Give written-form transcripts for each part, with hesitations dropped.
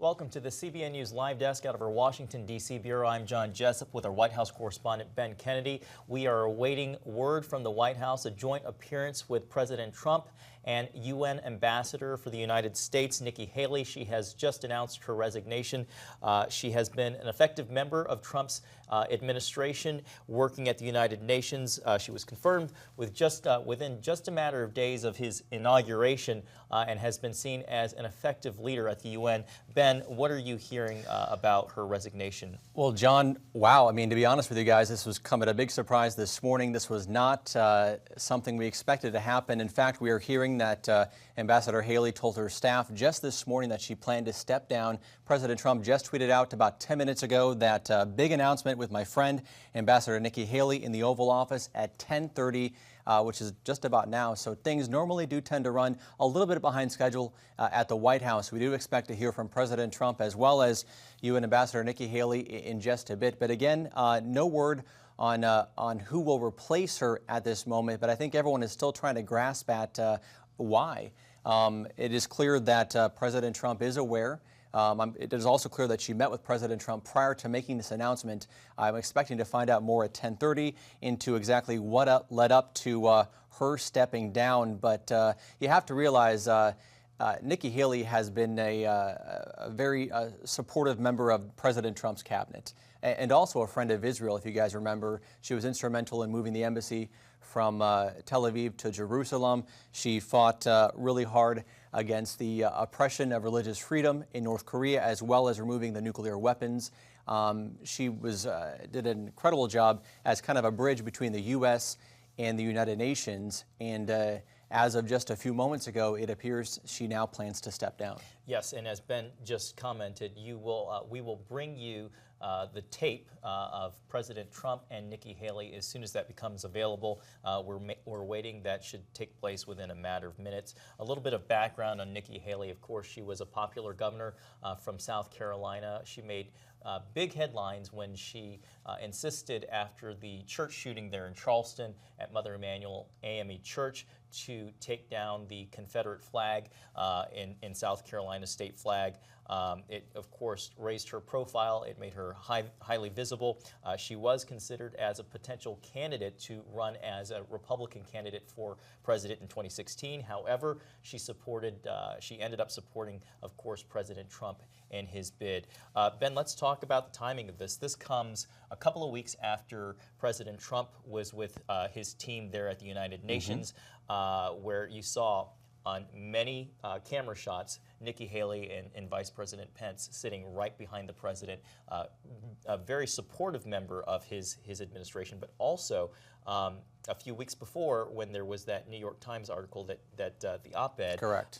Welcome to the CBN News Live Desk out of our Washington, D.C. bureau. I'm John Jessup with our White House correspondent Ben Kennedy. We are awaiting word from the White House, a joint appearance with President Trump and UN Ambassador for the United States, Nikki Haley. She has just announced her resignation. She has been an effective member of Trump's administration working at the United Nations. She was confirmed with within just a matter of days of his inauguration and has been seen as an effective leader at the UN. Ben, what are you hearing about her resignation? Well, John, wow. I mean, to be honest with you guys, this was come at a big surprise this morning. This was not something we expected to happen. In fact, we are hearing that Ambassador Haley told her staff just this morning that she planned to step down. President Trump just tweeted out about 10 minutes ago that big announcement with my friend, Ambassador Nikki Haley, in the Oval Office at 10:30. Which is just about now. So things normally do tend to run a little bit behind schedule at the White House. We do expect to hear from President Trump as well as UN Ambassador Nikki Haley in just a bit. But again, no word on who will replace her at this moment. But I think everyone is still trying to grasp at why. It is clear that President Trump is aware. It is also clear that she met with President Trump prior to making this announcement. I'm expecting to find out more at 10:30 into exactly what led up to her stepping down. But you have to realize Nikki Haley has been a very supportive member of President Trump's cabinet and also a friend of Israel. If you guys remember, she was instrumental in moving the embassy from Tel Aviv to Jerusalem. She fought really hard against the oppression of religious freedom in North Korea, as well as removing the nuclear weapons. She did an incredible job as kind of a bridge between the U.S. and the United Nations. And as of just a few moments ago, it appears she now plans to step down. Yes, and as Ben just commented, we will bring you the tape of President Trump and Nikki Haley as soon as that becomes available. We're waiting. That should take place within a matter of minutes. A little bit of background on Nikki Haley. Of course, she was a popular governor from South Carolina. She made big headlines when she insisted after the church shooting there in Charleston at Mother Emanuel AME Church to take down the Confederate flag in South Carolina, state flag. It, of course, raised her profile. It made her highly visible. She was considered as a potential candidate to run as a Republican candidate for president in 2016. However, she ended up supporting, of course, President Trump in his bid. Ben, let's talk about the timing of this. This comes a couple of weeks after President Trump was with his team there at the United Nations, where you saw on many camera shots Nikki Haley and Vice President Pence sitting right behind the president, a very supportive member of his administration, but also a few weeks before, when there was that New York Times article that the op-ed, correct,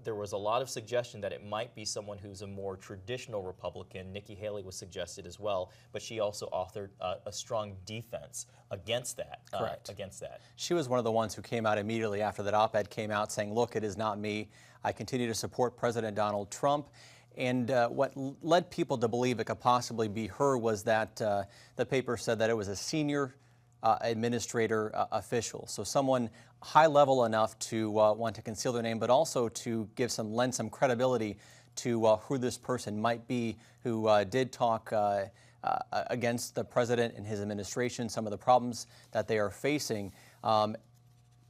there was a lot of suggestion that it might be someone who's a more traditional Republican. Nikki Haley was suggested as well, but she also authored a strong defense against that. Correct. Against that. She was one of the ones who came out immediately after that op-ed came out saying, look, it is not me. I continue to support President Donald Trump. And what led people to believe it could possibly be her was that the paper said that it was a senior administrator official, so someone high level enough to want to conceal their name, but also to lend some credibility to who this person might be, who did talk against the president and his administration, some of the problems that they are facing.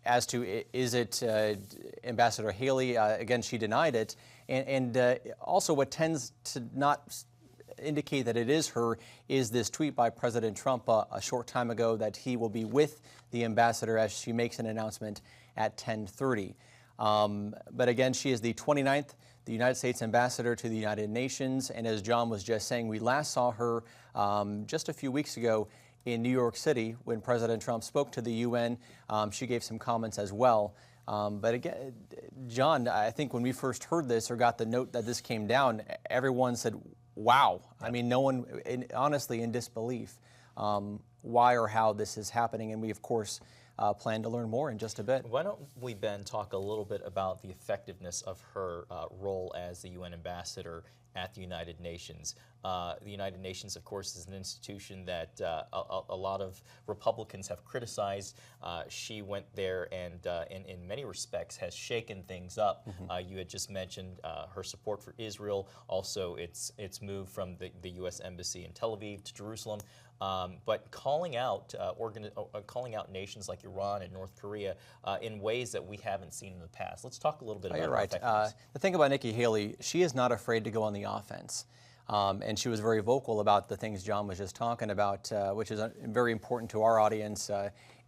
As to is it Ambassador Haley? Again, she denied it, and also what tends to not indicate that it is her is this tweet by President Trump a short time ago that he will be with the ambassador as she makes an announcement at 10:30. But again, she is the 29th, the United States ambassador to the United Nations, and as John was just saying, we last saw her just a few weeks ago in New York City when President Trump spoke to the UN. She gave some comments as well. But again, John, I think when we first heard this or got the note that this came down, everyone said, wow. I mean, no one, honestly, in disbelief, why or how this is happening. And we, of course, plan to learn more in just a bit. Why don't we, Ben, talk a little bit about the effectiveness of her role as the UN ambassador at the United Nations. The United Nations, of course, is an institution that a lot of Republicans have criticized. She went there and in many respects has shaken things up. You had just mentioned her support for Israel, also its move from the U.S. Embassy in Tel Aviv to Jerusalem. But calling out nations like Iran and North Korea in ways that we haven't seen in the past. Let's talk a little bit about You're right. The thing about Nikki Haley, she is not afraid to go on the offense. And she was very vocal about the things John was just talking about, which is very important to our audience.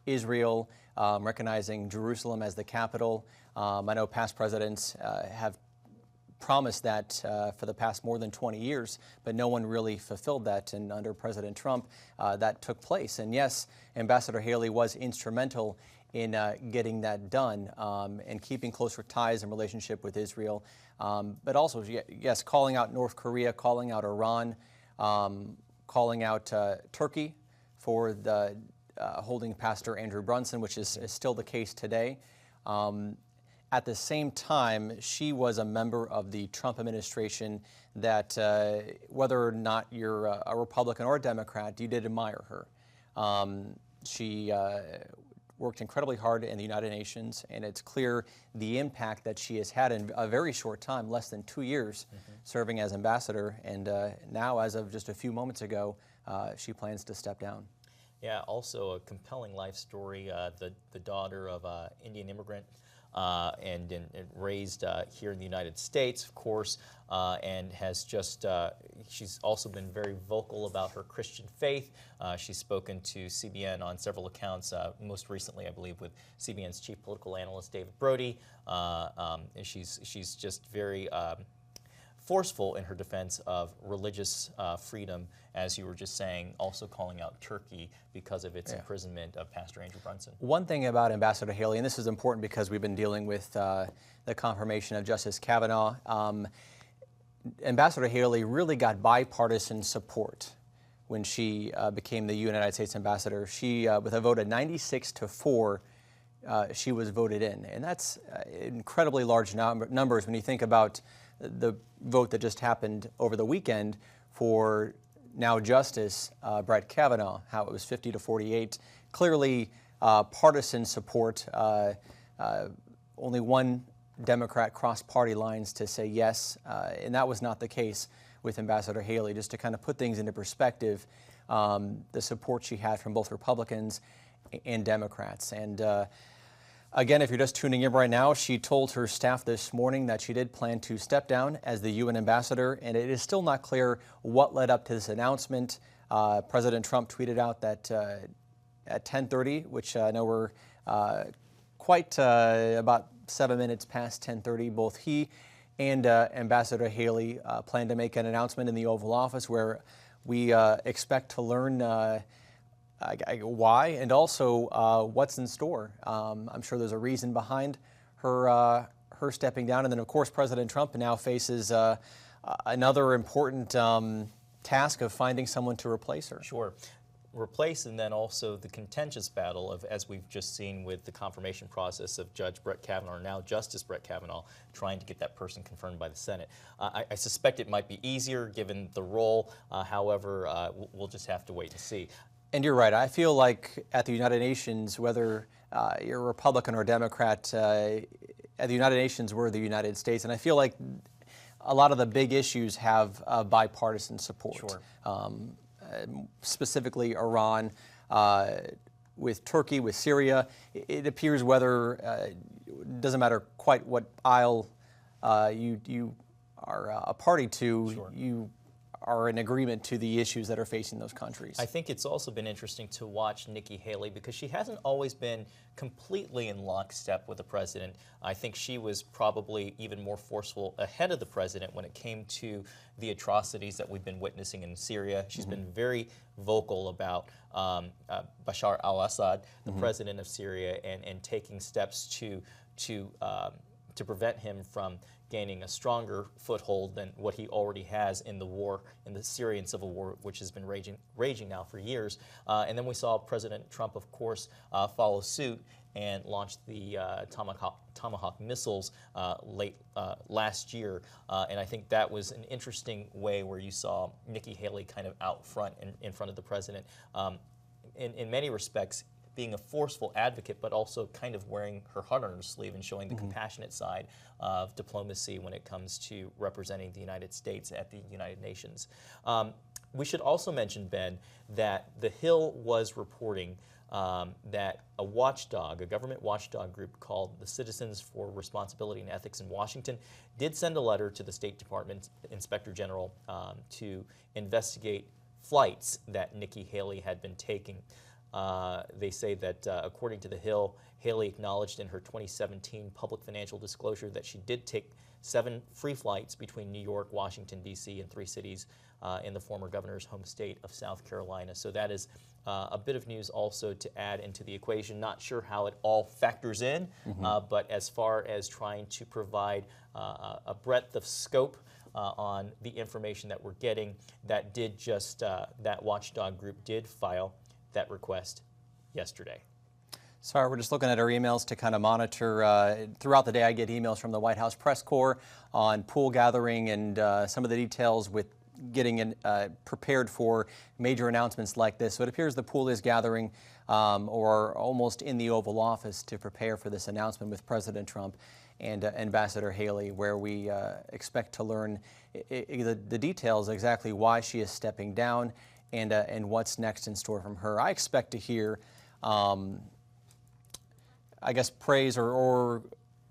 Israel, recognizing Jerusalem as the capital. I know past presidents have promised that for the past more than 20 years, but no one really fulfilled that. And under President Trump, that took place. And yes, Ambassador Haley was instrumental in getting that done and keeping closer ties and relationship with Israel. But also, yes, calling out North Korea, calling out Iran, calling out Turkey for the holding Pastor Andrew Brunson, which is still the case today. At the same time, she was a member of the Trump administration that whether or not you're a Republican or a Democrat, you did admire her. She worked incredibly hard in the United Nations, and it's clear the impact that she has had in a very short time, less than 2 years, serving as ambassador. And now, as of just a few moments ago, she plans to step down. Yeah, also a compelling life story. The daughter of an Indian immigrant and raised here in the United States, of course, and has just, she's also been very vocal about her Christian faith. She's spoken to CBN on several accounts, most recently, I believe, with CBN's chief political analyst, David Brody. And she's just very forceful in her defense of religious freedom, as you were just saying, also calling out Turkey because of its imprisonment of Pastor Andrew Brunson. One thing about Ambassador Haley, and this is important because we've been dealing with the confirmation of Justice Kavanaugh, Ambassador Haley really got bipartisan support when she became the United States ambassador. She, with a vote of 96-4, she was voted in. And that's incredibly large numbers when you think about the vote that just happened over the weekend for now Justice Brett Kavanaugh, how it was 50-48. Clearly partisan support. Only one Democrat crossed party lines to say yes, and that was not the case with Ambassador Haley. Just to kind of put things into perspective, the support she had from both Republicans and Democrats. And again, if you're just tuning in right now, she told her staff this morning that she did plan to step down as the UN ambassador, and it is still not clear what led up to this announcement. President Trump tweeted out that at 10:30, which I know we're quite about 7 minutes past 10:30, both he and Ambassador Haley plan to make an announcement in the Oval Office where we expect to learn why and also what's in store. I'm sure there's a reason behind her stepping down, and then of course President Trump now faces another important task of finding someone to replace her. Sure. Replace, and then also the contentious battle of, as we've just seen with the confirmation process of Judge Brett Kavanaugh, or now Justice Brett Kavanaugh, trying to get that person confirmed by the Senate. I suspect it might be easier given the role. However, we'll just have to wait and see. And you're right. I feel like at the United Nations, whether you're a Republican or Democrat, at the United Nations, we're the United States. And I feel like a lot of the big issues have bipartisan support. Sure. Specifically Iran, with Turkey, with Syria. It appears whether, it doesn't matter quite what aisle you are a party to, Sure. You are in agreement to the issues that are facing those countries. I think it's also been interesting to watch Nikki Haley because she hasn't always been completely in lockstep with the president. I think she was probably even more forceful ahead of the president when it came to the atrocities that we've been witnessing in Syria. She's been very vocal about Bashar al-Assad, the president of Syria, and taking steps to to prevent him from gaining a stronger foothold than what he already has in the war, in the Syrian civil war, which has been raging now for years. And then we saw President Trump, of course, follow suit and launched the Tomahawk missiles late last year. And I think that was an interesting way where you saw Nikki Haley kind of out front, in front of the president. In many respects, being a forceful advocate, but also kind of wearing her heart on her sleeve and showing the compassionate side of diplomacy when it comes to representing the United States at the United Nations. We should also mention, Ben, that The Hill was reporting that a watchdog, a government watchdog group called the Citizens for Responsibility and Ethics in Washington, did send a letter to the State Department Inspector General to investigate flights that Nikki Haley had been taking. They say that, according to The Hill, Haley acknowledged in her 2017 public financial disclosure that she did take 7 free flights between New York, Washington, D.C., and 3 cities in the former governor's home state of South Carolina. So that is a bit of news also to add into the equation. Not sure how it all factors in, but as far as trying to provide a breadth of scope on the information that we're getting, that did just, that watchdog group did file that request yesterday. Sorry, we're just looking at our emails to kind of monitor. Throughout the day, I get emails from the White House press corps on pool gathering and some of the details with getting prepared for major announcements like this. So it appears the pool is gathering or almost in the Oval Office to prepare for this announcement with President Trump and Ambassador Haley, where we expect to learn the details, exactly why she is stepping down and what's next in store from her. I expect to hear, I guess, praise or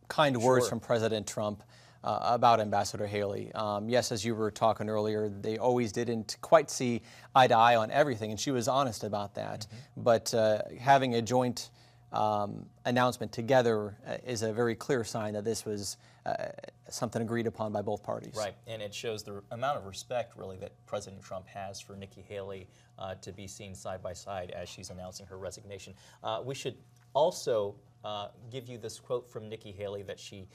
kind words from President Trump about Ambassador Haley. Yes, as you were talking earlier, they always didn't quite see eye to eye on everything, and she was honest about that. But having a joint announcement together is a very clear sign that this was something agreed upon by both parties. Right, and it shows the amount of respect, really, that President Trump has for Nikki Haley to be seen side by side as she's announcing her resignation. We should also give you this quote from Nikki Haley that she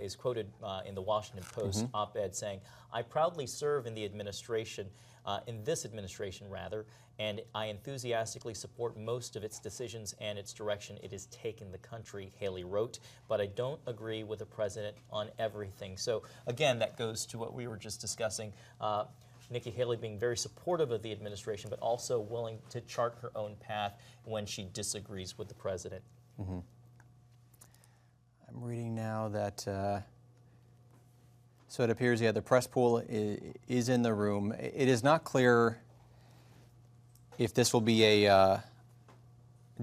is quoted in the Washington Post op-ed saying, "I proudly serve in the administration, in this administration rather, and I enthusiastically support most of its decisions and its direction it has taken the country," Haley wrote, "but I don't agree with the president on everything." So again, that goes to what we were just discussing. Nikki Haley being very supportive of the administration, but also willing to chart her own path when she disagrees with the president. I'm reading now that, so it appears, yeah, the press pool is in the room. It is not clear if this will be a,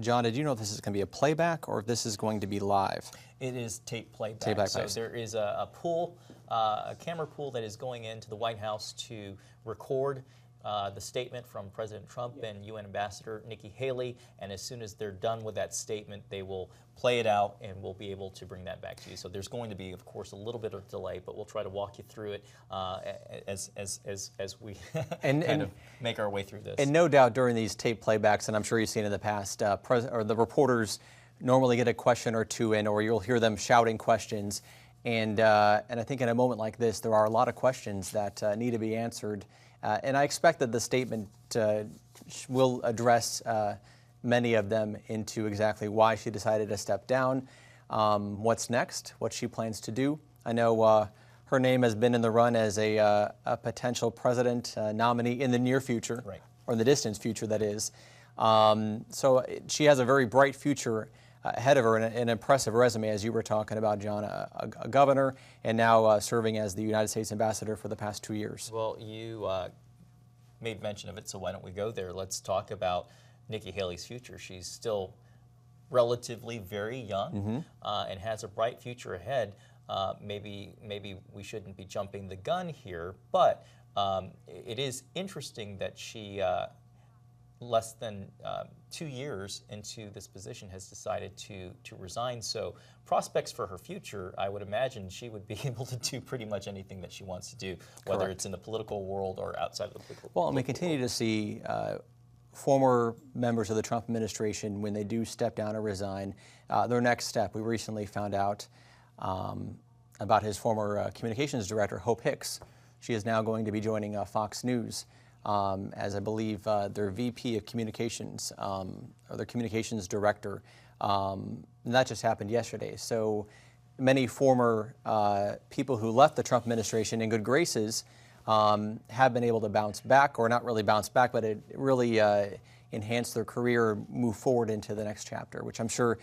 John, did you know if this is going to be a playback or if this is going to be live? It is tape playback. So there is a pool, a camera pool that is going into the White House to record the statement from President Trump and UN Ambassador Nikki Haley, and as soon as they're done with that statement, they will play it out and we'll be able to bring that back to you. So there's going to be, of course, a little bit of delay, but we'll try to walk you through it as we kind of make our way through this. And no doubt during these tape playbacks, and I'm sure you've seen in the past, the reporters normally get a question or two in, or you'll hear them shouting questions. And I think in a moment like this, there are a lot of questions that need to be answered. And I expect that the statement will address many of them into exactly why she decided to step down, what's next, what she plans to do. I know her name has been in the run as a potential president nominee in the near future, right, or in the distant future, that is. So she has a very bright future ahead of her, and an impressive resume, as you were talking about, John, a governor, and now serving as the United States ambassador for the past 2 years. Well, you made mention of it, so why don't we go there? Let's talk about Nikki Haley's future. She's still relatively very young and has a bright future ahead. Maybe we shouldn't be jumping the gun here, but it is interesting that she, less than 2 years into this position, has decided to resign. So prospects for her future, I would imagine she would be able to do pretty much anything that she wants to do, whether Correct. It's in the political world or outside of the political world. Well, and we continue to see former members of the Trump administration, when they do step down or resign, their next step, we recently found out, about his former communications director, Hope Hicks. She is now going to be joining Fox News as, I believe, their VP of Communications, or their communications director. And that just happened yesterday. So many former people who left the Trump administration in good graces have been able to bounce back, or not really bounce back, but it really enhance their career, move forward into the next chapter, which I'm sure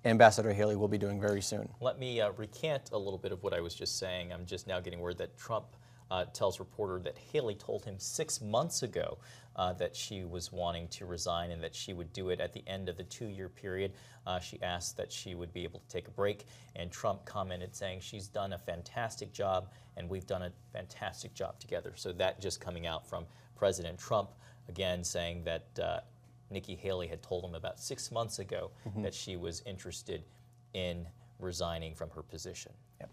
Ambassador Haley will be doing very soon. Let me recant a little bit of what I was just saying. I'm just now getting word that Trump tells reporter that Haley told him 6 months ago that she was wanting to resign and that she would do it at the end of the 2-year period. She asked that she would be able to take a break, and Trump commented saying she's done a fantastic job and we've done a fantastic job together. So that just coming out from President Trump, again saying that Nikki Haley had told him about 6 months ago that she was interested in resigning from her position. Yep.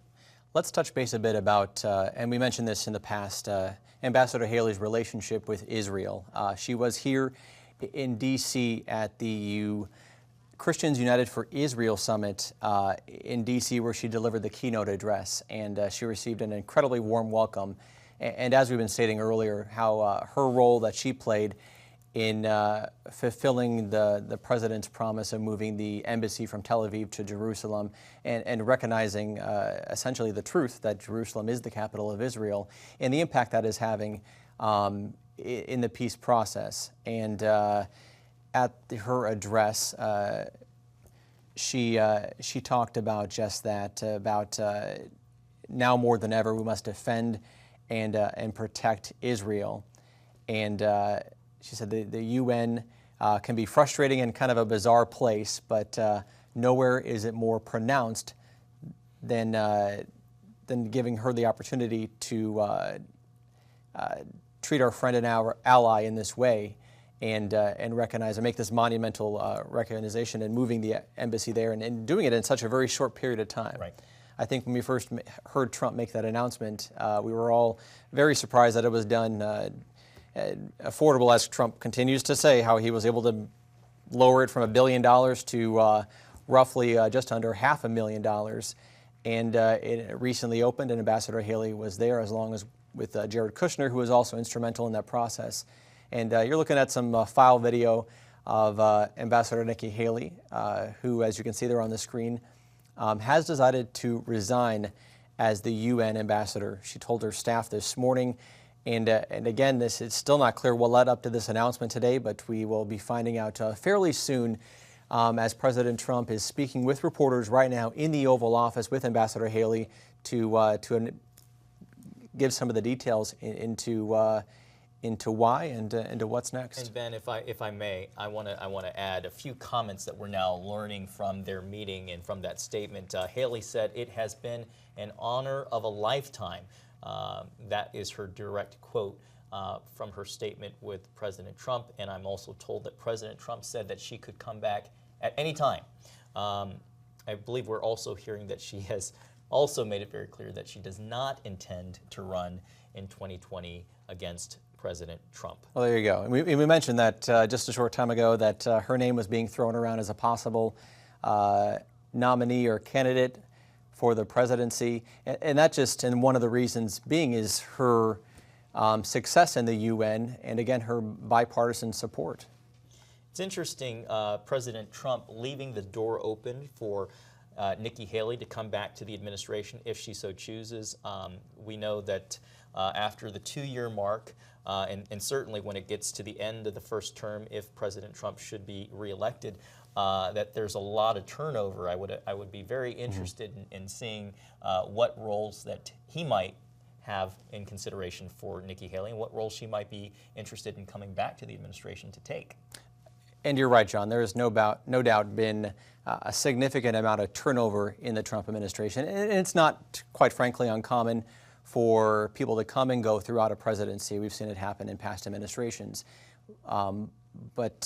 Let's touch base a bit about, and we mentioned this in the past, Ambassador Haley's relationship with Israel. She was here in D.C. at the Christians United for Israel Summit in D.C., where she delivered the keynote address, and she received an incredibly warm welcome. And as we've been stating earlier, how her role that she played in fulfilling the president's promise of moving the embassy from Tel Aviv to Jerusalem, and recognizing essentially the truth that Jerusalem is the capital of Israel, and the impact that is having in the peace process. And at her address, she talked about just that, about now more than ever we must defend and protect Israel. And she said the UN can be frustrating and kind of a bizarre place, but nowhere is it more pronounced than giving her the opportunity to treat our friend and our ally in this way, and recognize and make this monumental recognition and moving the embassy there, and doing it in such a very short period of time. Right. I think when we first heard Trump make that announcement, we were all very surprised that it was done affordable, as Trump continues to say, how he was able to lower it from $1 billion to roughly just under $500,000. And it recently opened, and Ambassador Haley was there, as long as with Jared Kushner, who was also instrumental in that process. And you're looking at some file video of Ambassador Nikki Haley, who, as you can see there on the screen, has decided to resign as the UN ambassador. She told her staff this morning. And again, this is still not clear what led up to this announcement today, but we will be finding out fairly soon, as President Trump is speaking with reporters right now in the Oval Office with Ambassador Haley to give some of the details into why and into what's next. And Ben, if I may, I want to add a few comments that we're now learning from their meeting and from that statement. Haley said, "It has been an honor of a lifetime." That is her direct quote from her statement with President Trump, and I'm also told that President Trump said that she could come back at any time. I believe we're also hearing that she has also made it very clear that she does not intend to run in 2020 against President Trump. Well, there you go. And we mentioned that just a short time ago, that her name was being thrown around as a possible nominee or candidate for the presidency, and that just, and one of the reasons being is her success in the UN, and again, her bipartisan support. It's interesting, President Trump leaving the door open for Nikki Haley to come back to the administration if she so chooses. We know that after the 2-year mark, and certainly when it gets to the end of the first term, if President Trump should be reelected, that there's a lot of turnover. I would be very interested in seeing what roles that he might have in consideration for Nikki Haley, and what role she might be interested in coming back to the administration to take. And you're right, John. There has no doubt been a significant amount of turnover in the Trump administration, and it's not, quite frankly, uncommon for people to come and go throughout a presidency. We've seen it happen in past administrations. But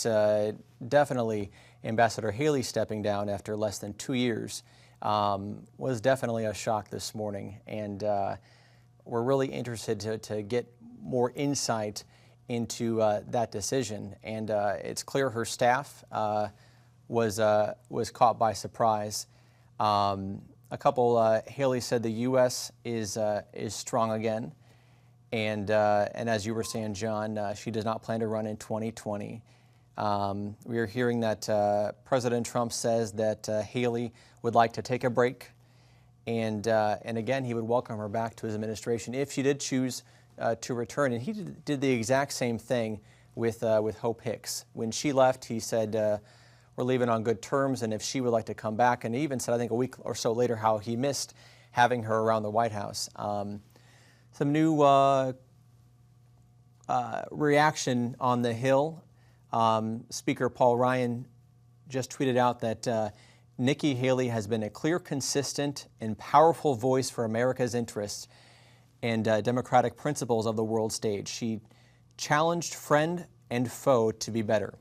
definitely, Ambassador Haley stepping down after less than 2 years was definitely a shock this morning, and we're really interested to get more insight into that decision. And it's clear her staff was caught by surprise. Haley said the U.S. is strong again, and as you were saying, John, she does not plan to run in 2020. We are hearing that President Trump says that Haley would like to take a break, and again, he would welcome her back to his administration if she did choose to return. And he did the exact same thing with Hope Hicks. When she left, he said, we're leaving on good terms, and if she would like to come back, and he even said, I think a week or so later, how he missed having her around the White House. Some new reaction on the Hill. Speaker Paul Ryan just tweeted out that Nikki Haley has been a clear, consistent, and powerful voice for America's interests and democratic principles of the world stage. She challenged friend and foe to be better.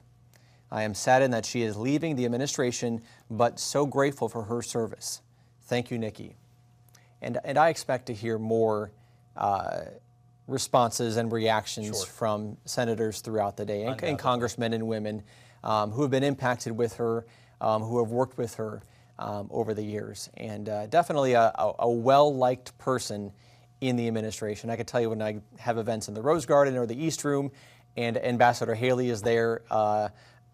I am saddened that she is leaving the administration, but so grateful for her service. Thank you, Nikki. And I expect to hear more responses and reactions from senators throughout the day and congressmen and women who have been impacted with her, who have worked with her over the years. And definitely a well-liked person in the administration. I can tell you when I have events in the Rose Garden or the East Room and Ambassador Haley is there,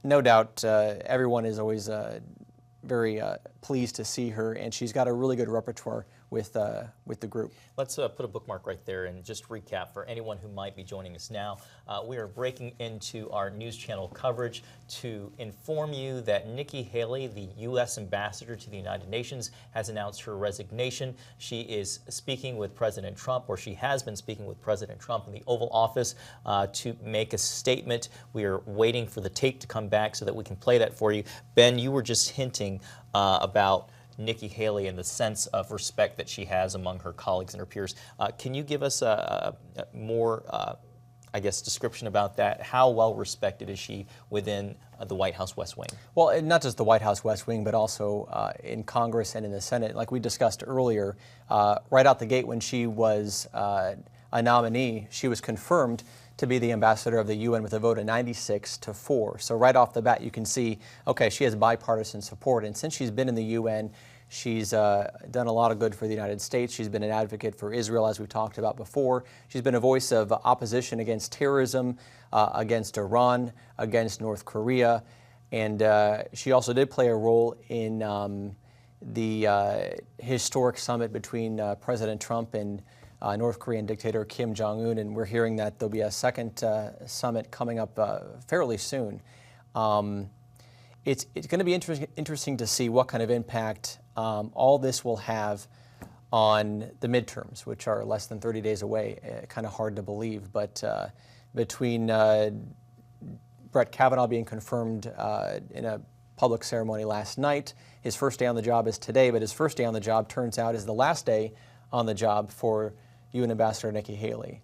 no doubt everyone is always very pleased to see her, and she's got a really good repertoire with the group. Let's put a bookmark right there and just recap for anyone who might be joining us now. We are breaking into our news channel coverage to inform you that Nikki Haley, the U.S. Ambassador to the United Nations, has announced her resignation. She is speaking with President Trump, or she has been speaking with President Trump in the Oval Office to make a statement. We are waiting for the tape to come back so that we can play that for you. Ben, you were just hinting about Nikki Haley and the sense of respect that she has among her colleagues and her peers. Can you give us a more, I guess, description about that? How well respected is she within the White House West Wing? Well, and not just the White House West Wing, but also in Congress and in the Senate. Like we discussed earlier, right out the gate when she was a nominee, she was confirmed to be the ambassador of the UN with a vote of 96-4. So right off the bat, you can see, okay, she has bipartisan support. And since she's been in the UN, she's done a lot of good for the United States. She's been an advocate for Israel, as we've talked about before. She's been a voice of opposition against terrorism, against Iran, against North Korea. And she also did play a role in the historic summit between President Trump and North Korean dictator Kim Jong-un, and we're hearing that there'll be a second summit coming up fairly soon. It's going to be interesting to see what kind of impact all this will have on the midterms, which are less than 30 days away. Kind of hard to believe, but between Brett Kavanaugh being confirmed in a public ceremony last night, his first day on the job is today, but his first day on the job turns out is the last day on the job for UN Ambassador Nikki Haley.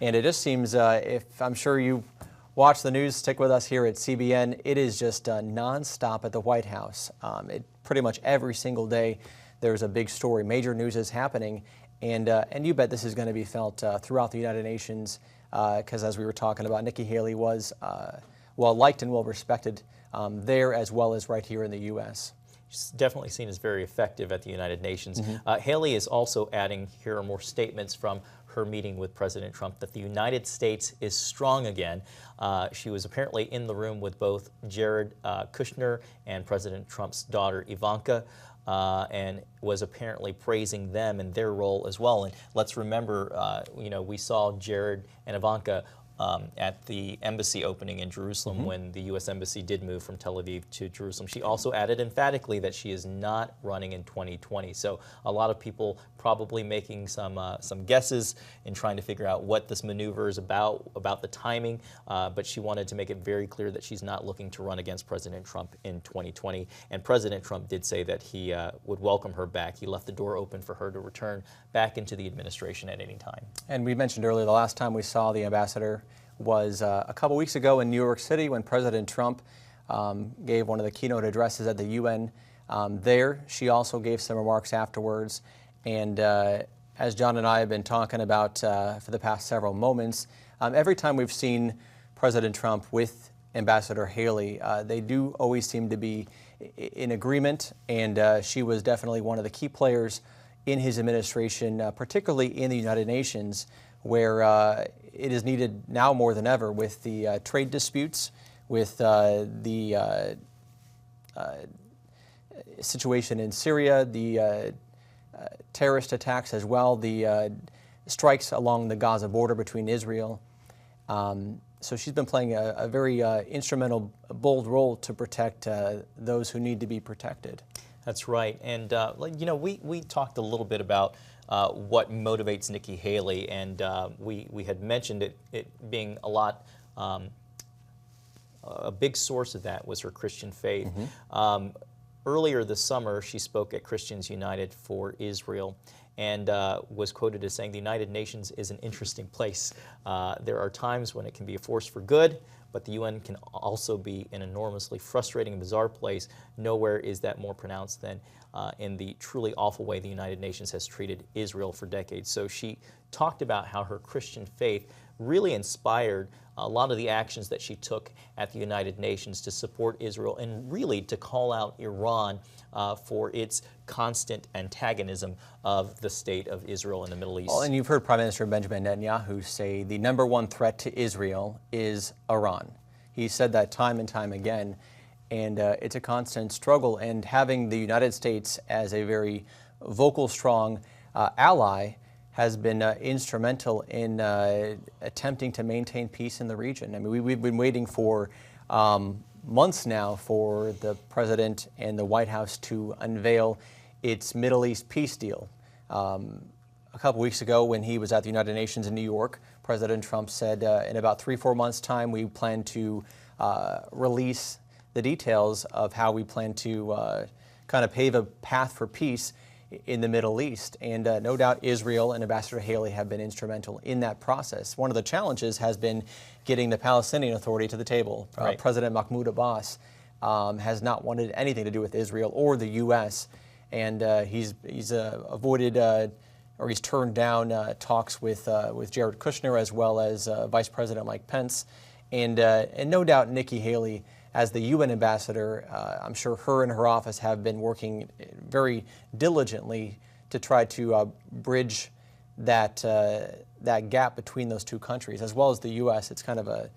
And it just seems, if I'm sure you watch the news, stick with us here at CBN, it is just nonstop at the White House. Pretty much every single day there's a big story. Major news is happening, and you bet this is going to be felt throughout the United Nations, because as we were talking about, Nikki Haley was well-liked and well-respected there as well as right here in the U.S. She's definitely seen as very effective at the United Nations. Haley is also adding, here are more statements from her meeting with President Trump, that the United States is strong again. She was apparently in the room with both Jared Kushner and President Trump's daughter Ivanka, and was apparently praising them and their role as well. And let's remember, we saw Jared and Ivanka at the embassy opening in Jerusalem when the U.S. Embassy did move from Tel Aviv to Jerusalem. She also added emphatically that she is not running in 2020. So a lot of people probably making some guesses and trying to figure out what this maneuver is about the timing, but she wanted to make it very clear that she's not looking to run against President Trump in 2020. And President Trump did say that he would welcome her back. He left the door open for her to return back into the administration at any time. And we mentioned earlier, the last time we saw the ambassador was a couple weeks ago in New York City when President Trump gave one of the keynote addresses at the UN there. She also gave some remarks afterwards. And as John and I have been talking about for the past several moments, every time we've seen President Trump with Ambassador Haley, they do always seem to be in agreement, and she was definitely one of the key players in his administration, particularly in the United Nations, where it is needed now more than ever with the trade disputes, with the situation in Syria, the terrorist attacks as well, the strikes along the Gaza border between Israel. So she's been playing a very instrumental, bold role to protect those who need to be protected. That's right. And, you know, we talked a little bit about what motivates Nikki Haley, and we had mentioned it being a lot, a big source of that was her Christian faith. Mm-hmm. Earlier this summer, she spoke at Christians United for Israel, and was quoted as saying, "The United Nations is an interesting place. There are times when it can be a force for good, but the UN can also be an enormously frustrating and bizarre place. Nowhere is that more pronounced than in the truly awful way the United Nations has treated Israel for decades." So she talked about how her Christian faith really inspired a lot of the actions that she took at the United Nations to support Israel and really to call out Iran for its constant antagonism of the state of Israel in the Middle East. Well, and you've heard Prime Minister Benjamin Netanyahu say the #1 threat to Israel is Iran. He said that time and time again, and it's a constant struggle. And having the United States as a very vocal, strong ally has been instrumental in attempting to maintain peace in the region. I mean, we've been waiting for months now for the President and the White House to unveil its Middle East peace deal. A couple weeks ago when he was at the United Nations in New York, President Trump said in about 3-4 months' time we plan to release the details of how we plan to kind of pave a path for peace in the Middle East. And no doubt Israel and Ambassador Haley have been instrumental in that process. One of the challenges has been getting the Palestinian Authority to the table. Right. President Mahmoud Abbas has not wanted anything to do with Israel or the U.S., and he's avoided or he's turned down talks with Jared Kushner as well as Vice President Mike Pence. And no doubt Nikki Haley, as the UN ambassador, I'm sure her and her office have been working very diligently to try to bridge that gap between those two countries, as well as the U.S. It's kind of a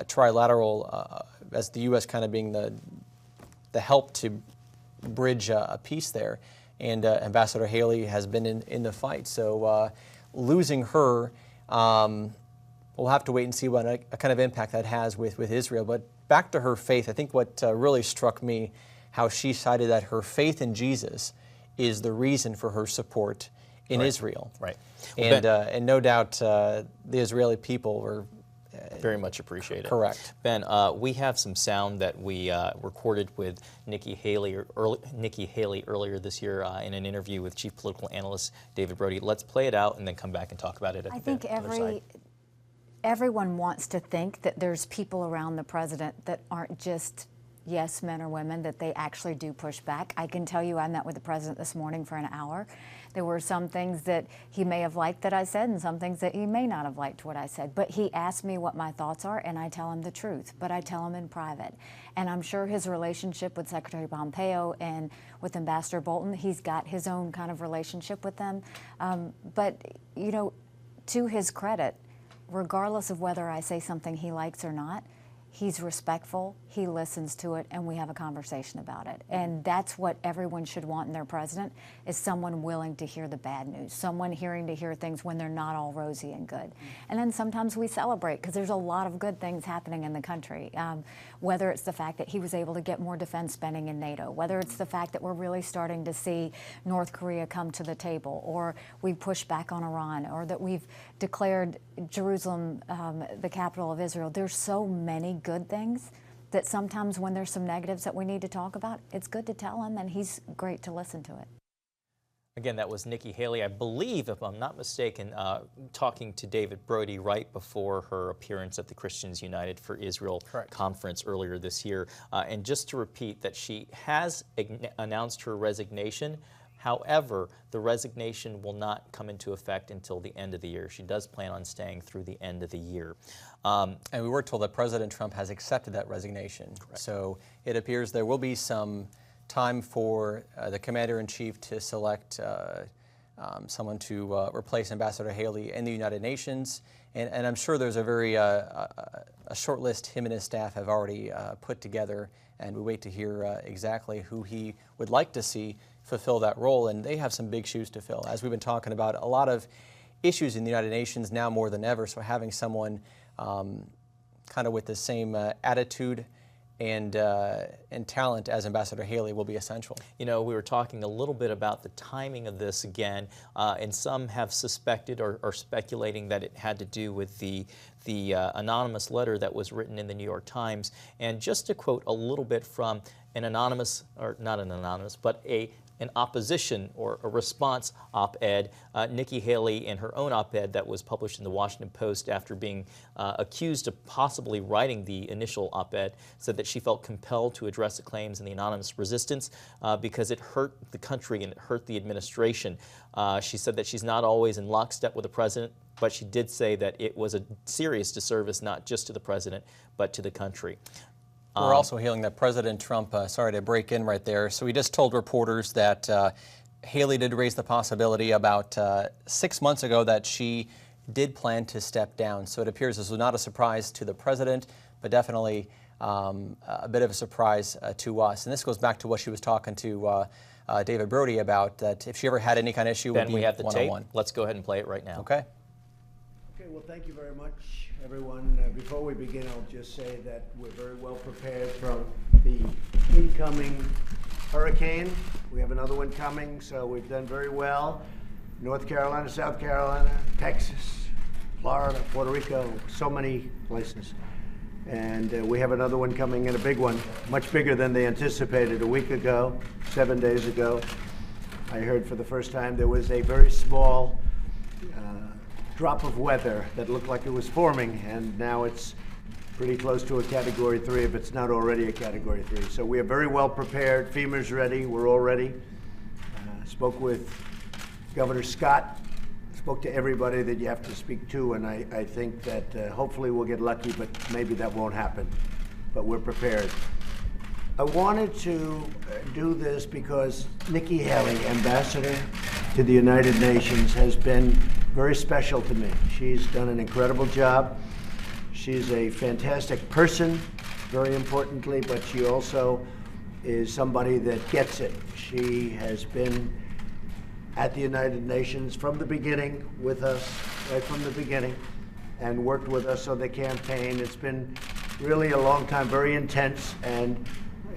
trilateral, as the U.S. kind of being the help to bridge a peace there. And Ambassador Haley has been in the fight. So losing her, we'll have to wait and see what kind of impact that has with Israel. But back to her faith, I think what really struck me, how she cited that her faith in Jesus is the reason for her support in Israel. Right. And, and no doubt the Israeli people were very much appreciate it. Correct. Ben, we have some sound that we recorded with Nikki Haley earlier this year in an interview with Chief Political Analyst David Brody. Let's play it out and then come back and talk about it at I the think other side. everyone wants to think that there's people around the president that aren't just yes men or women, that they actually do push back. I can tell you I met with the president this morning for an hour. There were some things that he may have liked that I said and some things that he may not have liked what I said. But he asked me what my thoughts are, and I tell him the truth, but I tell him in private. And I'm sure his relationship with Secretary Pompeo and with Ambassador Bolton, he's got his own kind of relationship with them. But, you know, to his credit, regardless of whether I say something he likes or not, he's respectful, he listens to it, and we have a conversation about it. And that's what everyone should want in their president, is someone willing to hear the bad news, someone hearing to hear things when they're not all rosy and good. And then sometimes we celebrate, because there's a lot of good things happening in the country, whether it's the fact that he was able to get more defense spending in NATO, whether it's the fact that we're really starting to see North Korea come to the table, or we push back on Iran, or that we've declared Jerusalem the capital of Israel. There's so many good things that sometimes when there's some negatives that we need to talk about, it's good to tell him, and he's great to listen to it. Again, that was Nikki Haley, I believe, if I'm not mistaken, talking to David Brody right before her appearance at the Christians United for Israel conference earlier this year. And just to repeat that she has announced her resignation, However, the resignation will not come into effect until the end of the year. She does plan on staying through the end of the year. And we were told that President Trump has accepted that resignation. Correct. So it appears there will be some time for the Commander-in-Chief to select someone to replace Ambassador Haley in the United Nations. And I'm sure there's a very a short list him and his staff have already put together, and we wait to hear exactly who he would like to see fulfill that role. And they have some big shoes to fill. As we've been talking about, a lot of issues in the United Nations now more than ever, so having someone kind of with the same attitude and talent as Ambassador Haley will be essential. You know, we were talking a little bit about the timing of this again, and some have suspected or speculating that it had to do with the anonymous letter that was written in the New York Times. And just to quote a little bit from an anonymous, or not an anonymous, but an opposition or a response op-ed, Nikki Haley in her own op-ed that was published in the Washington Post after being accused of possibly writing the initial op-ed, said that she felt compelled to address the claims in the anonymous resistance because it hurt the country and it hurt the administration. She said that she's not always in lockstep with the president, but she did say that it was a serious disservice not just to the president, but to the country. We're also hearing that President Trump, sorry to break in right there, so he just told reporters that Haley did raise the possibility about 6 months ago that she did plan to step down. So it appears this was not a surprise to the president, but definitely a bit of a surprise to us. And this goes back to what she was talking to David Brody about, that if she ever had any kind of issue, Ben, would be we have the one-on-one. tape. Let's go ahead and play it right now. Okay. Okay, well, thank you very much, everyone. Before we begin, I'll just say that we're very well prepared from the incoming hurricane. We have another one coming, so we've done very well. North Carolina, South Carolina, Texas, Florida, Puerto Rico, so many places. And we have another one coming in, a big one, much bigger than they anticipated a week ago, 7 days ago. I heard for the first time there was a very small drop of weather that looked like it was forming, and now it's pretty close to a Category 3 if it's not already a Category 3. So we are very well prepared. FEMA's ready. We're all ready. Spoke with Governor Scott. Spoke to everybody that you have to speak to, and I think that hopefully we'll get lucky, but maybe that won't happen. But we're prepared. I wanted to do this because Nikki Haley, Ambassador to the United Nations, has been very special to me. She's done an incredible job. She's a fantastic person, very importantly, but she also is somebody that gets it. She has been at the United Nations from the beginning with us, right from the beginning, and worked with us on the campaign. It's been really a long time, very intense, and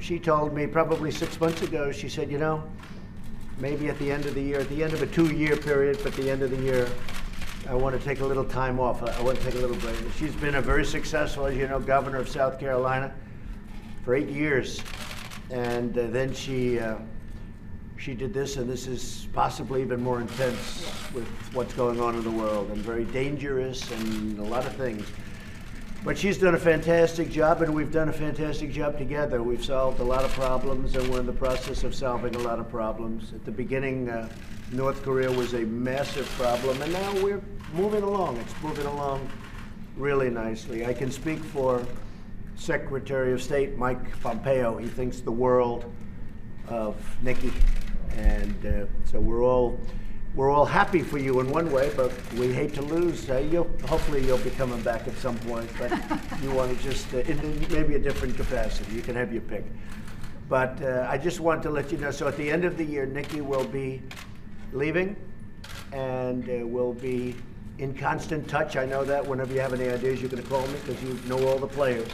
she told me probably 6 months ago, she said, you know, maybe at the end of the year, at the end of a 2-year period, but at the end of the year, I want to take a little time off. I want to take a little break. She's been a very successful, as you know, governor of South Carolina for 8 years. And then she did this, and this is possibly even more intense with what's going on in the world, and very dangerous and a lot of things. But she's done a fantastic job, and we've done a fantastic job together. We've solved a lot of problems, and we're in the process of solving a lot of problems. At the beginning, North Korea was a massive problem, and now we're moving along. It's moving along really nicely. I can speak for Secretary of State Mike Pompeo. He thinks the world of Nikki, and so we're all happy for you in one way, but we hate to lose. Hopefully you'll be coming back at some point, but you want to just, in maybe a different capacity. You can have your pick. But I just want to let you know, so at the end of the year, Nikki will be leaving, and we'll be in constant touch. I know that. Whenever you have any ideas, you're going to call me because you know all the players.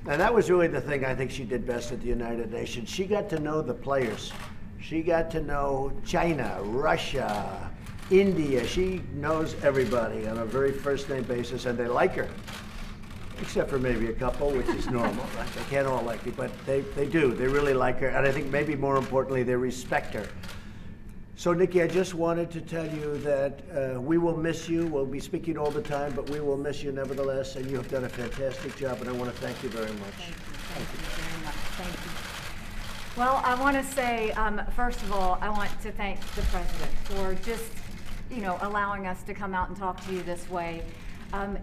And that was really the thing I think she did best at the United Nations. She got to know the players. She got to know China, Russia, India. She knows everybody on a very first-name basis, and they like her, except for maybe a couple, which is normal. Right? They can't all like you, but they do. They really like her, and I think maybe more importantly, they respect her. So, Nikki, I just wanted to tell you that we will miss you. We'll be speaking all the time, but we will miss you nevertheless, and you have done a fantastic job, and I want to thank you very much. Thank you very much. Thank you. Well, I want to say, first of all, I want to thank the president for just, allowing us to come out and talk to you this way.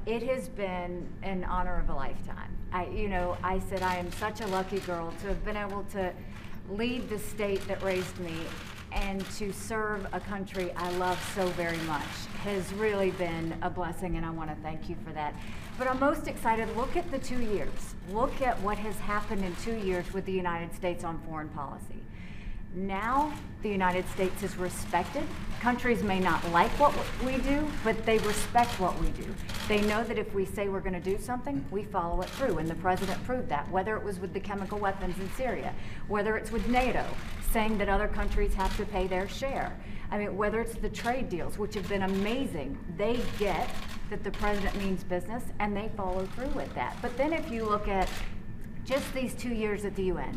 It has been an honor of a lifetime. I said I am such a lucky girl to have been able to lead the state that raised me and to serve a country I love so very much has really been a blessing, and I want to thank you for that. But I'm most excited. Look at the 2 years. Look at what has happened in 2 years with the United States on foreign policy. Now the United States is respected. Countries may not like what we do, but they respect what we do. They know that if we say we're going to do something, we follow it through, and the president proved that, whether it was with the chemical weapons in Syria, whether it's with NATO, saying that other countries have to pay their share. I mean, whether it's the trade deals, which have been amazing, they get that the president means business, and they follow through with that. But then if you look at just these 2 years at the UN,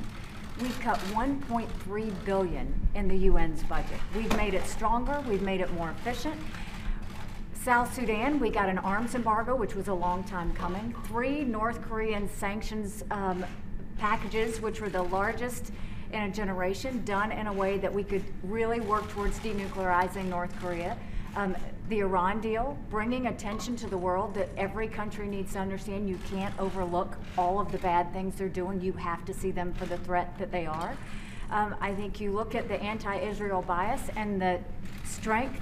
we've cut $1.3 billion in the UN's budget. We've made it stronger, we've made it more efficient. South Sudan, we got an arms embargo, which was a long time coming. 3 North Korean sanctions packages, which were the largest in a generation, done in a way that we could really work towards denuclearizing North Korea. The Iran deal, bringing attention to the world that every country needs to understand you can't overlook all of the bad things they're doing. You have to see them for the threat that they are. I think you look at the anti-Israel bias and the strength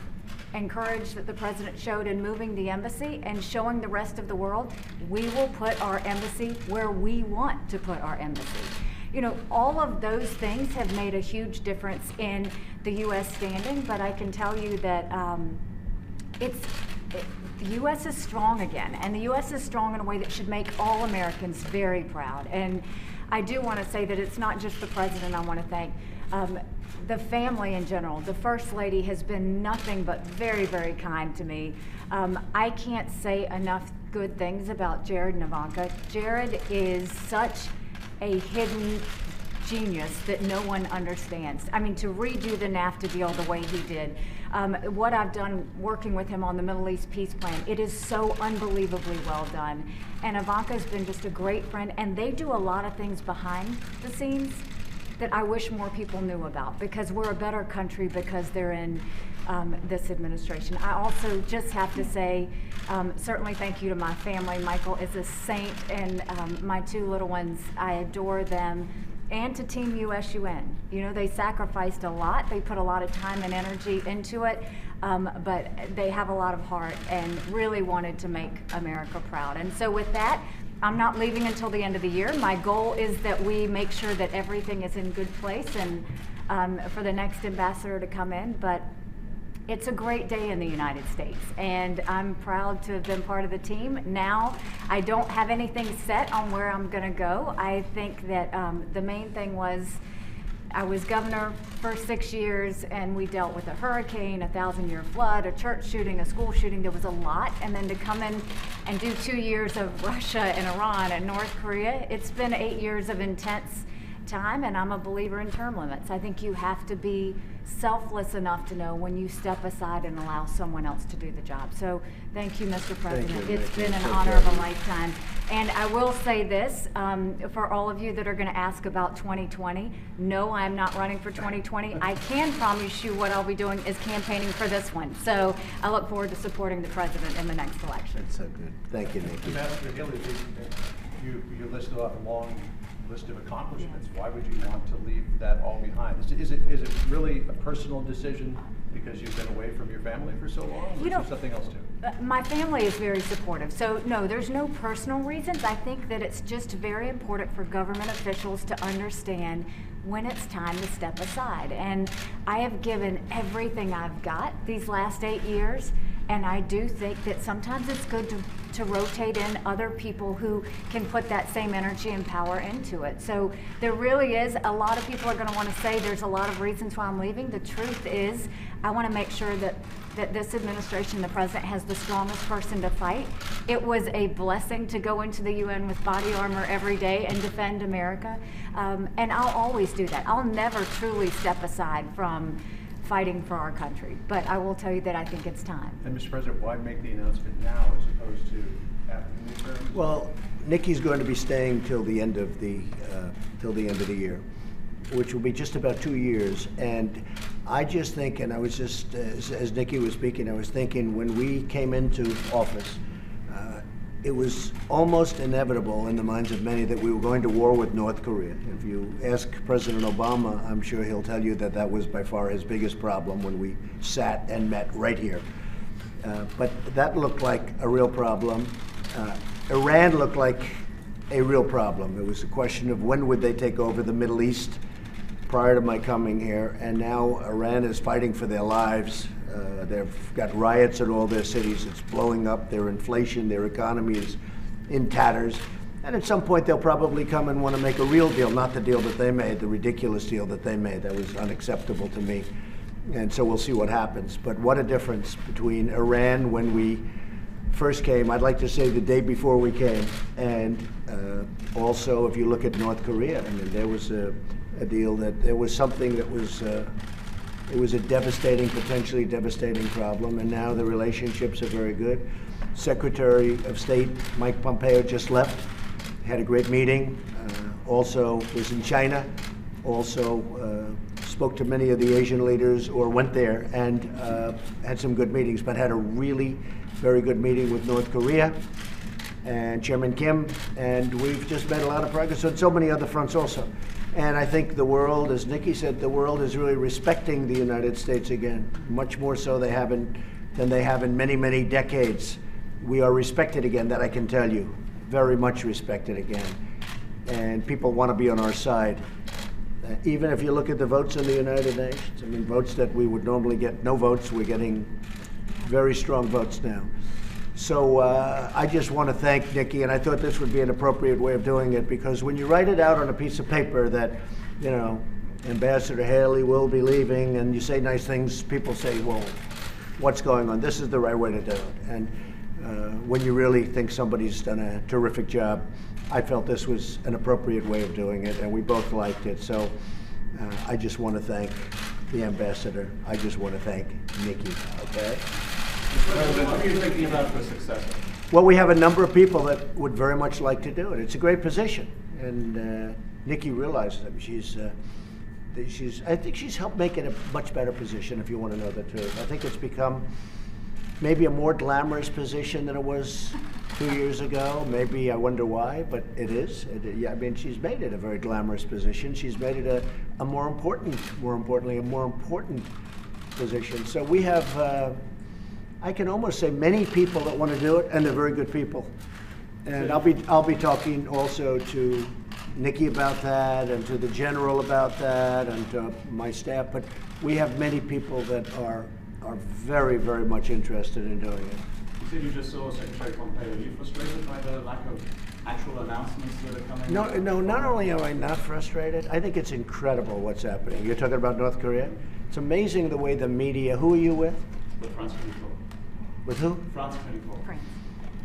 and courage that the president showed in moving the embassy and showing the rest of the world, we will put our embassy where we want to put our embassy. All of those things have made a huge difference in the U.S. standing, but I can tell you that the U.S. is strong again, and the U.S. is strong in a way that should make all Americans very proud. And I do want to say that it's not just the president I want to thank. The family in general, the First Lady has been nothing but very, very kind to me. I can't say enough good things about Jared and Ivanka. Jared is such a hidden genius that no one understands. I mean, to redo the NAFTA deal the way he did, what I've done working with him on the Middle East peace plan, it is so unbelievably well done. And Ivanka's been just a great friend, and they do a lot of things behind the scenes that I wish more people knew about, because we're a better country because they're in this administration. I also just have to say, certainly thank you to my family. Michael is a saint, and my 2 little ones, I adore them. And to Team USUN. They sacrificed a lot. They put a lot of time and energy into it, but they have a lot of heart and really wanted to make America proud. And so with that, I'm not leaving until the end of the year. My goal is that we make sure that everything is in good place and for the next ambassador to come in. But it's a great day in the United States, and I'm proud to have been part of the team. Now, I don't have anything set on where I'm going to go. I think that the main thing was I was governor for 6 years, and we dealt with a hurricane, a 1,000-year flood, a church shooting, a school shooting. There was a lot. And then to come in and do 2 years of Russia and Iran and North Korea, it's been 8 years of intense time, and I'm a believer in term limits. I think you have to be selfless enough to know when you step aside and allow someone else to do the job. So thank you, Mr. President. It's been an honor of a lifetime. And I will say this, for all of you that are going to ask about 2020, no, I'm not running for 2020. I can promise you what I'll be doing is campaigning for this one. So I look forward to supporting the president in the next election. That's so good. Thank you, Nikki. Ambassador Haley, you listed off a long list of accomplishments. Why would you want to leave that all behind? Is it really a personal decision because you've been away from your family for so long? Or is there something else too? My family is very supportive. So no, there's no personal reasons. I think that it's just very important for government officials to understand when it's time to step aside. And I have given everything I've got these last 8 years. And I do think that sometimes it's good to rotate in other people who can put that same energy and power into it. So there really is, a lot of people are going to want to say there's a lot of reasons why I'm leaving. The truth is, I want to make sure that this administration, the president, has the strongest person to fight. It was a blessing to go into the UN with body armor every day and defend America. And I'll always do that. I'll never truly step aside from fighting for our country. But I will tell you that I think it's time. And Mr. President, why make the announcement now as opposed to after the midterm? Well, Nikki's going to be staying till the end of the year, which will be just about 2 years. And I just think, and I was just, as Nikki was speaking, I was thinking when we came into office, it was almost inevitable in the minds of many that we were going to war with North Korea. If you ask President Obama, I'm sure he'll tell you that that was by far his biggest problem when we sat and met right here. But that looked like a real problem. Iran looked like a real problem. It was a question of when would they take over the Middle East prior to my coming here, and now Iran is fighting for their lives. They've got riots in all their cities. It's blowing up. Their inflation, their economy is in tatters. And at some point, they'll probably come and want to make a real deal, not the deal that they made, the ridiculous deal that they made. That was unacceptable to me. And so we'll see what happens. But what a difference between Iran when we first came, I'd like to say the day before we came, and also if you look at North Korea, I mean, there was a deal that there was something that was, it was a devastating, potentially devastating problem, and now the relationships are very good. Secretary of State Mike Pompeo just left, had a great meeting, also was in China, also spoke to many of the Asian leaders or went there and had some good meetings, but had a really very good meeting with North Korea and Chairman Kim, and we've just made a lot of progress on so many other fronts also. And I think the world, as Nikki said, the world is really respecting the United States again, much more so than they have in many, many decades. We are respected again, that I can tell you, very much respected again. And people want to be on our side. Even if you look at the votes in the United Nations, I mean, votes that we would normally get no votes, we're getting very strong votes now. So I just want to thank Nikki, and I thought this would be an appropriate way of doing it, because when you write it out on a piece of paper that, you know, Ambassador Haley will be leaving, and you say nice things, people say, well, what's going on? This is the right way to do it. And when you really think somebody's done a terrific job, I felt this was an appropriate way of doing it, and we both liked it. So I just want to thank the ambassador. I just want to thank Nikki, okay? What are you thinking about the successor? Well, we have a number of people that would very much like to do it. It's a great position, and Nikki realizes it. I think she's helped make it a much better position, if you want to know the truth. I think it's become maybe a more glamorous position than it was 2 years ago. Maybe I wonder why, but it is. Yeah, I mean, she's made it a very glamorous position. She's made it a more importantly, a more important position. So we have, I can almost say, many people that want to do it, and they're very good people. And I'll be talking also to Nikki about that, and to the general about that, and to my staff. But we have many people that are very, very much interested in doing it. You said you just saw Secretary Pompeo. Are you frustrated by the lack of actual announcements that are coming? No, not only am I not frustrated, I think it's incredible what's happening. You're talking about North Korea? It's amazing the way the media, who are you with? With France 24. With who? France 24. France.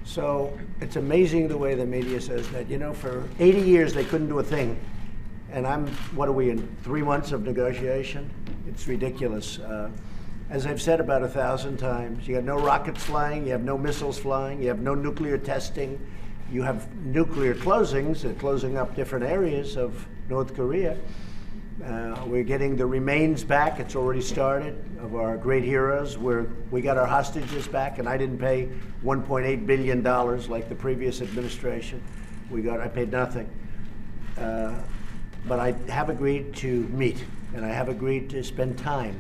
So it's amazing the way the media says that, you know, for 80 years they couldn't do a thing. And what are we in, 3 months of negotiation? It's ridiculous. As I've said about 1,000 times, you have no rockets flying, you have no missiles flying, you have no nuclear testing, you have nuclear closings, closing up different areas of North Korea. We're getting the remains back, it's already started, of our great heroes. We got our hostages back, and I didn't pay $1.8 billion like the previous administration. I paid nothing. But I have agreed to meet, and I have agreed to spend time.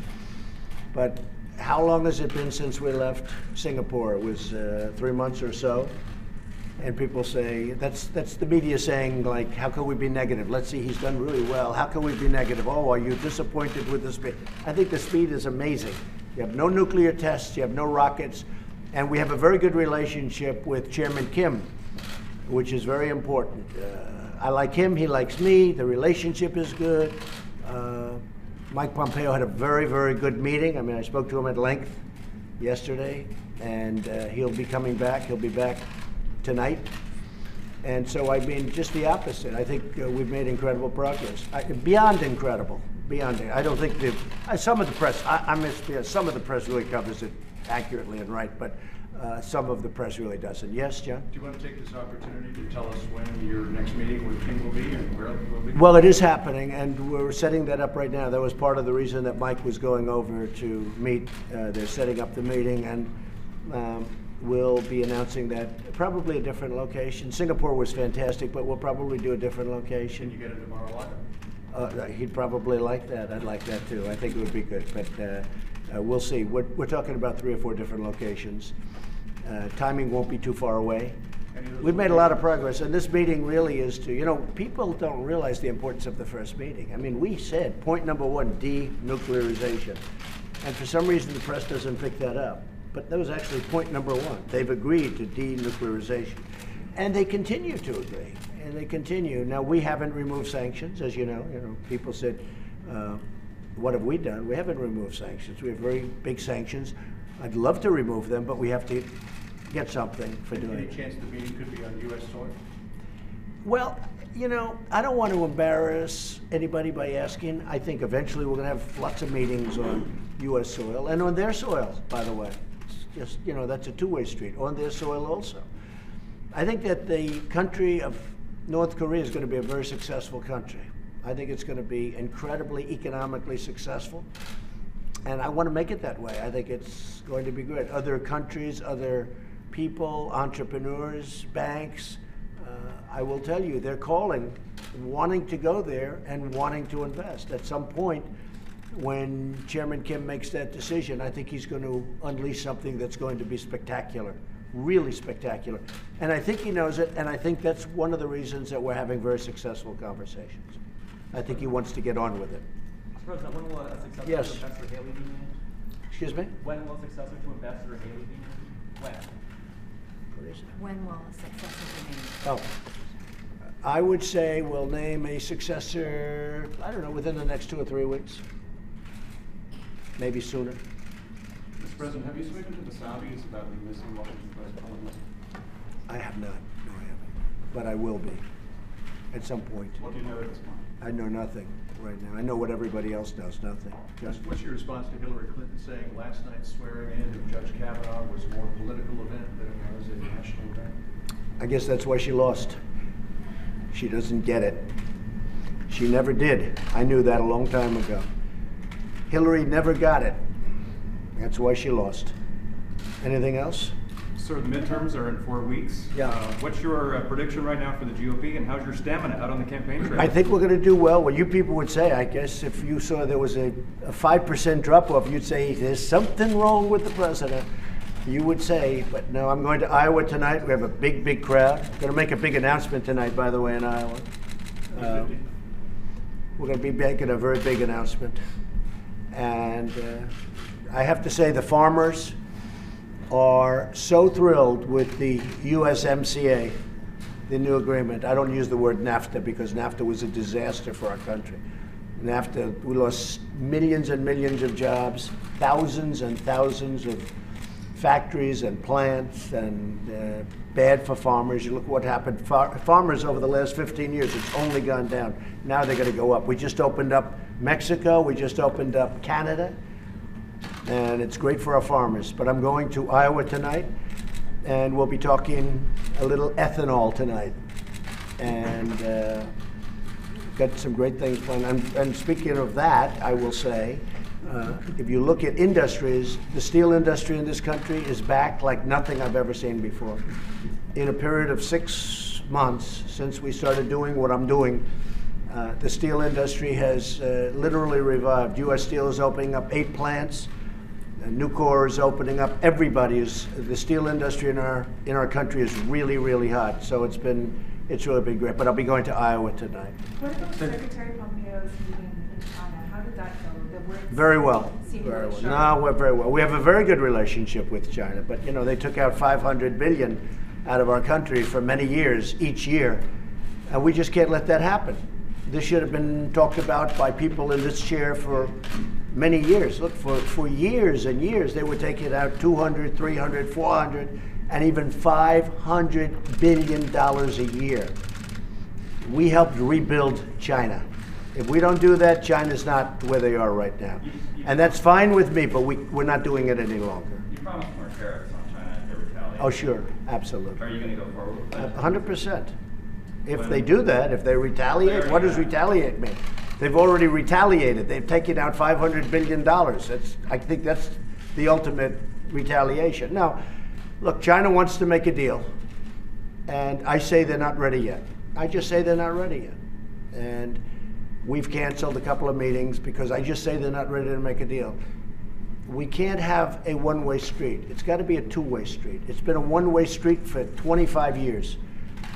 But how long has it been since we left Singapore? It was 3 months or so. And people say, that's the media saying, like, how can we be negative? Let's see, he's done really well. How can we be negative? Oh, are you disappointed with the speed? I think the speed is amazing. You have no nuclear tests, you have no rockets, and we have a very good relationship with Chairman Kim, which is very important. I like him, he likes me, the relationship is good. Mike Pompeo had a very, very good meeting. I mean, I spoke to him at length yesterday, and he'll be coming back. He'll be back tonight. And so, I mean, just the opposite. I think we've made incredible progress. Beyond incredible. Beyond it. I don't think some of the press, some of the press really covers it accurately and right, but some of the press really doesn't. Yes, John? Do you want to take this opportunity to tell us when your next meeting with King will be and where it will be? Well, it is happening, and we're setting that up right now. That was part of the reason that Mike was going over to meet. They're setting up the meeting, and we'll be announcing that probably a different location. Singapore was fantastic, but we'll probably do a different location. Can you get it tomorrow live? He'd probably like that. I'd like that too. I think it would be good, but we'll see. We're talking about 3 or 4 different locations. Timing won't be too far away. We've made a lot of progress, and this meeting really is to, you know, people don't realize the importance of the first meeting. I mean, we said point number 1, denuclearization. And for some reason, the press doesn't pick that up. But that was actually point number 1. They've agreed to denuclearization. And they continue to agree, and they continue. Now, we haven't removed sanctions, as you know. People said, what have we done? We haven't removed sanctions. We have very big sanctions. I'd love to remove them, but we have to get something for doing it. Any chance the meeting could be on U.S. soil? Well, you know, I don't want to embarrass anybody by asking. I think eventually we're going to have lots of meetings on U.S. soil and on their soil, by the way. It's just, you know, that's a two-way street, on their soil also. I think that the country of North Korea is going to be a very successful country. I think it's going to be incredibly economically successful. And I want to make it that way. I think it's going to be good. Other countries, other people, entrepreneurs, banks, I will tell you, they're calling, wanting to go there and wanting to invest. At some point, when Chairman Kim makes that decision, I think he's going to unleash something that's going to be spectacular, really spectacular. And I think he knows it, and I think that's one of the reasons that we're having very successful conversations. I think he wants to get on with it. President, when will a successor Yes. to Ambassador Haley be named? Excuse me? When will a successor to Ambassador Haley be named? When? When will a successor be named? Oh, I would say we'll name a successor, I don't know, within the next 2 or 3 weeks. Maybe sooner. Mr. President, have you spoken to the Saudis about the missing Washington Post columnist? I have not, no I haven't, but I will be at some point. What do you know at this point? I know nothing right now. I know what everybody else knows, nothing. Just, What's your response to Hillary Clinton saying last night's swearing in of Judge Kavanaugh was a more political event than it was a national event? I guess that's why she lost. She doesn't get it. She never did. I knew that a long time ago. Hillary never got it. That's why she lost. Anything else? Sir, the midterms are in 4 weeks. Yeah. What's your prediction right now for the GOP, and how's your stamina out on the campaign trail? I think we're going to do well. What you people would say, I guess, if you saw there was a 5% drop-off, you'd say there's something wrong with the president. You would say, but no, I'm going to Iowa tonight. We have a big, big crowd. Going to make a big announcement tonight, by the way, in Iowa. We're going to be making a very big announcement. And I have to say the farmers are so thrilled with the USMCA, the new agreement. I don't use the word NAFTA because NAFTA was a disaster for our country. NAFTA, we lost millions and millions of jobs, thousands and thousands of factories and plants, and bad for farmers. You look what happened. Farmers over the last 15 years, it's only gone down. Now they're going to go up. We just opened up Mexico. We just opened up Canada. And it's great for our farmers. But I'm going to Iowa tonight, and we'll be talking a little ethanol tonight. And got some great things planned. And speaking of that, I will say, if you look at industries, the steel industry in this country is back like nothing I've ever seen before. In a period of 6 months since we started doing what I'm doing, the steel industry has literally revived. U.S. Steel is opening up 8 plants. Nucor is opening up. The steel industry in our country is really, really hot. So it's really been great. But I'll be going to Iowa tonight. What about Secretary Pompeo's meeting in China? How did that go? Very well. Very well. No, we're very well. We have a very good relationship with China, but you know they took out $500 billion out of our country for many years, each year, and we just can't let that happen. This should have been talked about by people in this chair for many years. Look, for years and years, they were taking out $200, $300, $400, and even $500 billion a year. We helped rebuild China. If we don't do that, China's not where they are right now. And that's fine with me, but we're not doing it any longer. You promised more tariffs on China after Oh, sure, absolutely. Are you going to go forward with that? 100%. If they do that, if they retaliate, what does retaliate mean? They've already retaliated. They've taken out $500 billion. I think that's the ultimate retaliation. Now, look, China wants to make a deal, and I say they're not ready yet. I just say they're not ready yet. And we've canceled a couple of meetings because I just say they're not ready to make a deal. We can't have a one-way street. It's got to be a two-way street. It's been a one-way street for 25 years.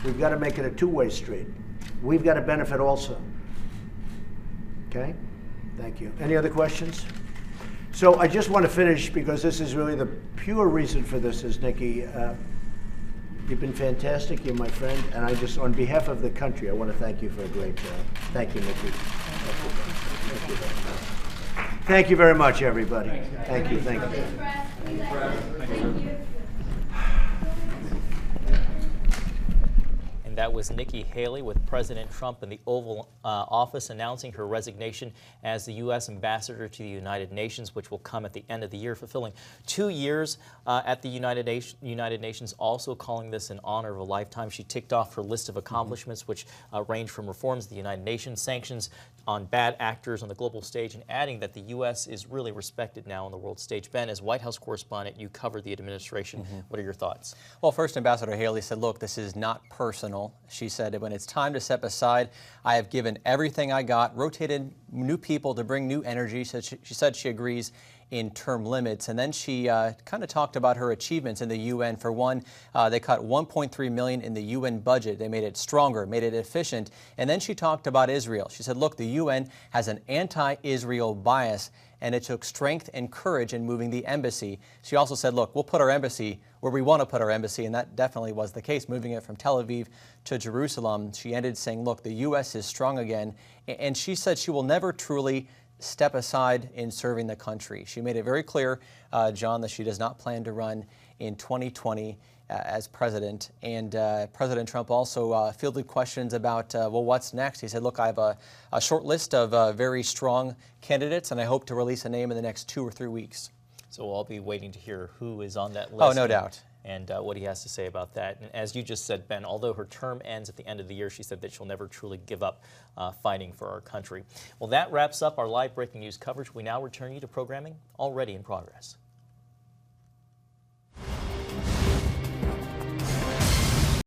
We've got to make it a two-way street. We've got to benefit also. Okay? Thank you. Any other questions? So I just want to finish because this is really the pure reason for this is, Nikki, you've been fantastic. You're my friend. And I just, on behalf of the country, I want to thank you for a great job. Thank you, Nikki. Thank you very much, everybody. Thank you. Thank you. And that was Nikki Haley with President Trump in the Oval Office announcing her resignation as the U.S. ambassador to the United Nations, which will come at the end of the year, fulfilling 2 years at the United Nations, also calling this an honor of a lifetime. She ticked off her list of accomplishments, which range from reforms of the United Nations, sanctions on bad actors on the global stage, and adding that the U.S. is really respected now on the world stage. Ben, as White House correspondent, you cover the administration. What are your thoughts? Well, first, Ambassador Haley said, look, this is not personal. She said, when it's time to step aside, I have given everything I got, rotated new people to bring new energy. So she said she agrees in term limits. And then she kind of talked about her achievements in the UN. For one, they cut $1.3 million in the UN budget. They made it stronger, made it efficient. And then she talked about Israel. She said, look, the UN has an anti-Israel bias, and it took strength and courage in moving the embassy. She also said, look, we'll put our embassy where we want to put our embassy, and that definitely was the case, moving it from Tel Aviv to Jerusalem. She ended saying, look, the U.S. is strong again, and she said she will never truly step aside in serving the country. She made it very clear, John, that she does not plan to run in 2020 as president. And President Trump also fielded questions about, well, what's next? He said, look, I have a short list of very strong candidates, and I hope to release a name in the next 2 or 3 weeks. So we'll all be waiting to hear who is on that list. Oh, no doubt. And what he has to say about that. And as you just said, Ben, although her term ends at the end of the year, she said that she'll never truly give up fighting for our country. Well, that wraps up our live breaking news coverage. We now return you to programming already in progress.